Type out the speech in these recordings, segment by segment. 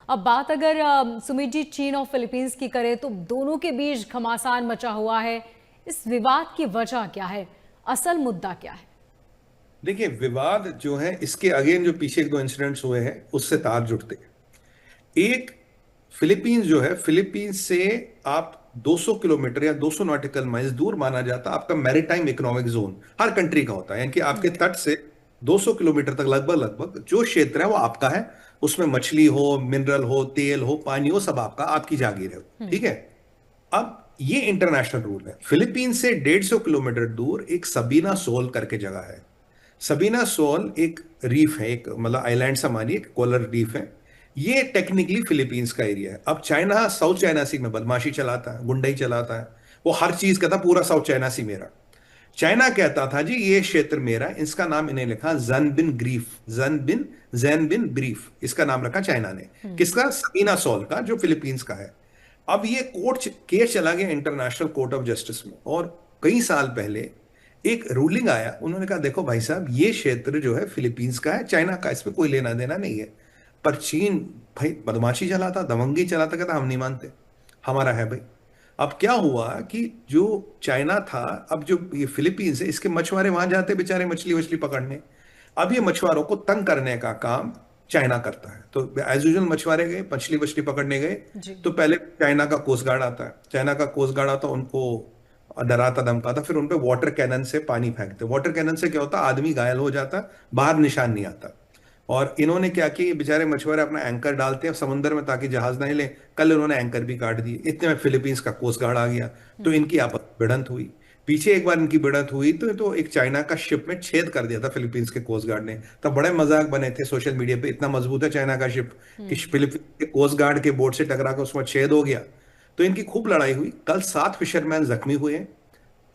अब बात अगर सुमित जी चीन और फिलीपींस की करें तो दोनों के बीच घमासान मचा हुआ है। इस विवाद की वजह क्या है, असल मुद्दा क्या है? देखिए, विवाद जो है इसके अगेन जो पीछे एक दो इंसिडेंट्स हुए हैं उससे तार जुड़ते हैं। एक, फिलीपींस जो है, फिलीपींस से आप 200 किलोमीटर या 200 नॉटिकल माइल्स दूर माना जाता आपका मैरीटाइम इकोनॉमिक जोन हर कंट्री का होता है, यानी कि आपके तट से 200 किलोमीटर तक लगभग लगभग जो क्षेत्र है वो आपका है। उसमें मछली हो, मिनरल हो, तेल हो, पानी हो, सब आपका, आपकी जागीर है। ठीक है। अब ये इंटरनेशनल रूल है। फिलीपींस से 150 किलोमीटर दूर एक सबीना सोल करके जगह है। सबीना सोल एक रीफ है, एक मतलब आइलैंड सा मानिए, एक कोलर रीफ है। ये टेक्निकली फिलीपींस का एरिया है। अब चाइना साउथ चाइना सी में बदमाशी चलाता है, गुंडई चलाता है। वो हर चीज कहता पूरा साउथ चाइना सी मेरा। चाइना कहता था जी ये क्षेत्र मेरा है, इसका नाम इन्हें लिखा जन बिन ग्रीफ, जैन बिन ब्रीफ, इसका नाम रखा चाइना ने। किसका? सबीना सोल का, जो फिलीपींस का है। अब ये कोर्ट केस चला गया इंटरनेशनल कोर्ट ऑफ जस्टिस में, और कई साल पहले एक रूलिंग आया। उन्होंने कहा देखो भाई साहब, ये क्षेत्र जो है फिलीपींस का है, चाइना का इसमें कोई लेना देना नहीं है। पर चीन भाई बदमाशी चलाता, दमंगी चलाता, कहता हम नहीं मानते, हमारा है भाई। अब क्या हुआ कि जो चाइना था, अब जो ये फिलीपींस है, इसके मछुआरे वहां जाते बेचारे मछली वछली पकड़ने। अब ये मछुआरों को तंग करने का काम चाइना करता है। तो एज यूजल मछुआरे गए, मछली वछली पकड़ने गए, जी। तो पहले चाइना का कोस्ट गार्ड आता है। चाइना का कोस्ट गार्ड आता, उनको डराता धमकाता, फिर उनपे वाटर कैनन से पानी फेंकते। वाटर कैनन से क्या होता, आदमी घायल हो जाता, बाहर निशान नहीं आता। और इन्होंने क्या किया, बेचारे मछुआरे अपना एंकर डालते हैं समुद्र में ताकि जहाज ना हिले। कल इन्होंने एंकर भी काट दिए। इतने में फिलीपींस का कोस्ट गार्ड आ गया, तो इनकी आपस में भिड़ंत हुई। पीछे एक बार इनकी भिड़ंत हुई तो एक चाइना का शिप में छेद कर दिया था फिलीपींस के कोस्ट गार्ड ने। तब बड़े मजाक बने थे सोशल मीडिया पे, इतना मजबूत है चाइना का शिप कि फिलीपींस के कोस्ट गार्ड के बोट से टकरा कर उसमें छेद हो गया। तो इनकी खूब लड़ाई हुई। कल 7 फिशरमैन जख्मी हुए,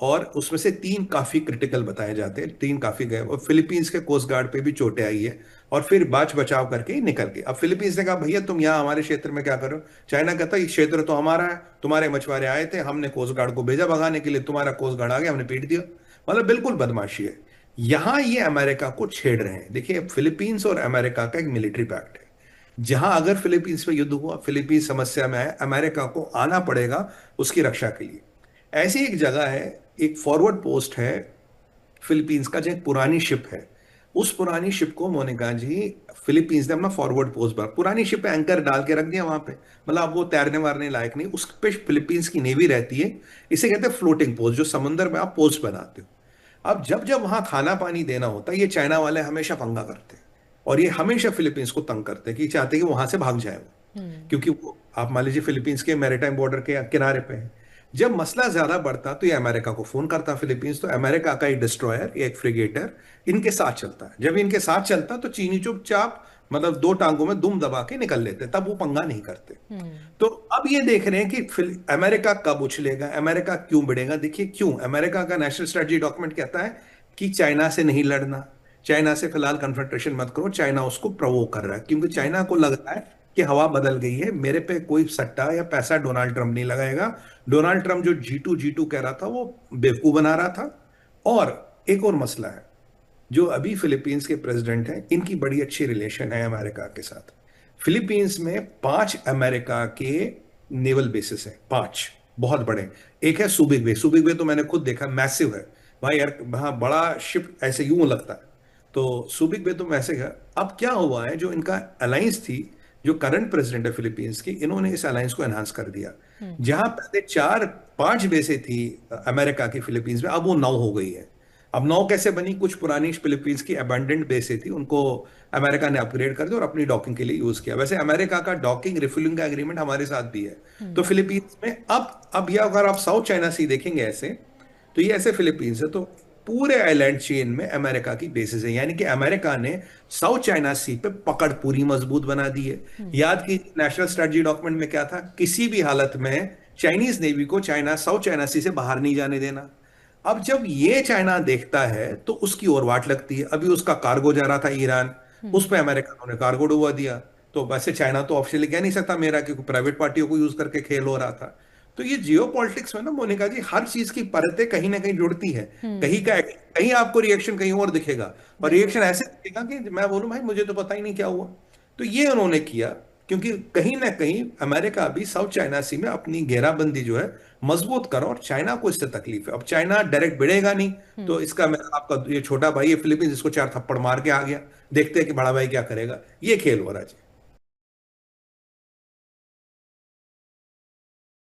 और उसमें से 3 काफी क्रिटिकल बताए जाते हैं, 3 काफी गए। और फिलीपींस के कोस्ट गार्ड पे भी चोटें आई है, और फिर बाच बचाव करके ही निकल गए। अब फिलीपींस ने कहा भैया तुम यहाँ हमारे क्षेत्र में क्या कर रहे हो? चाइना कहता ये क्षेत्र तो हमारा है, तुम्हारे मछुआरे आए थे, हमने कोस्ट गार्ड को भेजा भगाने के लिए, तुम्हारा कोस्ट गार्ड आ गया, हमने पीट दिया। मतलब बिल्कुल बदमाशी है। यहां ये अमेरिका को छेड़ रहे हैं। देखिए, फिलीपींस और अमेरिका का एक मिलिट्री पैक्ट है। जहां अगर फिलीपींस में युद्ध हुआ, फिलीपींस समस्या में है, अमेरिका को आना पड़ेगा उसकी रक्षा के लिए। ऐसी एक जगह है, एक फॉरवर्ड पोस्ट है फिलीपींस का, जो एक पुरानी शिप है। उस पुरानी शिप को मोनिका जी, फिलीपींस ने अपना फॉरवर्ड पोस्ट पर पुरानी शिप पे एंकर डाल के रख दिया वहां पे। मतलब अब वो तैरने वारने लायक नहीं, उस पे फिलीपींस की नेवी रहती है। इसे कहते हैं फ्लोटिंग पोस्ट, जो समुद्र में आप पोस्ट बनाते हो। अब जब जब वहां खाना पानी देना होता है, ये चाइना वाले हमेशा पंगा करते हैं, और ये हमेशा फिलीपींस को तंग करते हैं कि चाहते हैं कि वहां से भाग जाए वो। क्योंकि वो आप मान लीजिए फिलीपींस के मैरीटाइम बॉर्डर के किनारे पे है। जब मसला ज्यादा बढ़ता तो ये अमेरिका को फोन करता फिलीपींस, तो अमेरिका का एक डिस्ट्रॉयर, एक फ्रिगेटर इनके साथ चलता है। जब इनके साथ चलता तो चीनी चुपचाप, मतलब 2 टांगों में दुम दबा के निकल लेते, तब वो पंगा नहीं करते। तो अब ये देख रहे हैं कि अमेरिका कब उछलेगा, अमेरिका क्यों भिड़ेगा। देखिए क्यों, अमेरिका का नेशनल स्ट्रेटजी डॉक्यूमेंट कहता है कि चाइना से नहीं लड़ना, चाइना से फिलहाल कन्फ्रंटेशन मत करो। चाइना उसको प्रोवोक कर रहा है, क्योंकि चाइना को लग रहा है कि हवा बदल गई है, मेरे पे कोई सट्टा या पैसा डोनाल्ड ट्रंप नहीं लगाएगा। डोनाल्ड ट्रंप जो जी टू कह रहा था वो बेवकूफ बना रहा था। और एक और मसला है, जो अभी फिलीपींस के प्रेसिडेंट हैं, इनकी बड़ी अच्छी रिलेशन है अमेरिका के साथ। फिलीपींस में 5 अमेरिका के नेवल बेसिस हैं, 5 बहुत बड़े। एक है सुबिक बे, सुबिक बे तो मैंने खुद देखा, मैसिव है भाई यार, वहां बड़ा शिप ऐसे यूं लगता है। तो सुबिक बे तो मैसिव है। अब क्या हुआ है, जो इनका अलायंस थी, जो करंट प्रेसिडेंट है फिलीपींस की, इन्होंने इस अलायंस को एनहांस कर दिया। जहां पहले 4-5 बेसें थी अमेरिका की फिलीपींस में, अब वो 9 हो गई है। अब 9 कैसे बनी? कुछ पुरानी फिलीपींस की अबंडेंट बेसें थी, उनको अमेरिका ने अपग्रेड कर दिया और अपनी डॉकिंग के लिए यूज किया। वैसे अमेरिका का डॉकिंग रिफ्यूलिंग का एग्रीमेंट हमारे साथ भी है। तो फिलीपींस में अब ये अगर आप साउथ चाइना सी देखेंगे ऐसे, तो ये ऐसे फिलीपींस है, तो पूरे आइलैंड चेन में अमेरिका की बेसिस है। यानी कि अमेरिका ने साउथ चाइना सी पे पकड़ पूरी मजबूत बना दी है। याद की नेशनल स्ट्रेटजी डॉक्यूमेंट में क्या था, किसी भी हालत में चाइनीज नेवी को चाइना साउथ चाइना सी से बाहर नहीं जाने देना। अब जब ये चाइना देखता है तो उसकी ओर वाट लगती है। अभी उसका कार्गो जा रहा था ईरान, उस पर अमेरिका ने कार्गो डुबा दिया। तो वैसे चाइना तो ऑफिशियली कह नहीं सकता मेरा, क्योंकि प्राइवेट पार्टियों को यूज करके खेल हो रहा था। तो ये जियो पॉलिटिक्स में ना मोनिका जी, हर चीज की परतें कहीं ना कहीं जुड़ती है। कहीं आपको रिएक्शन कहीं और दिखेगा, और बिल्कुल। रिएक्शन ऐसे दिखेगा कि मैं बोलूं भाई मुझे तो पता ही नहीं क्या हुआ। तो ये उन्होंने किया। क्योंकि कहीं ना कहीं अमेरिका भी साउथ चाइना सी में अपनी घेराबंदी जो है मजबूत करो, और चाइना को इससे तकलीफ है। अब चाइना डायरेक्ट भिड़ेगा नहीं, तो इसका मैं आपका ये छोटा भाई है फिलीपींस, इसको 4 थप्पड़ मार के आ गया, देखते हैं कि बड़ा भाई क्या करेगा। ये खेल हो रहा है जी।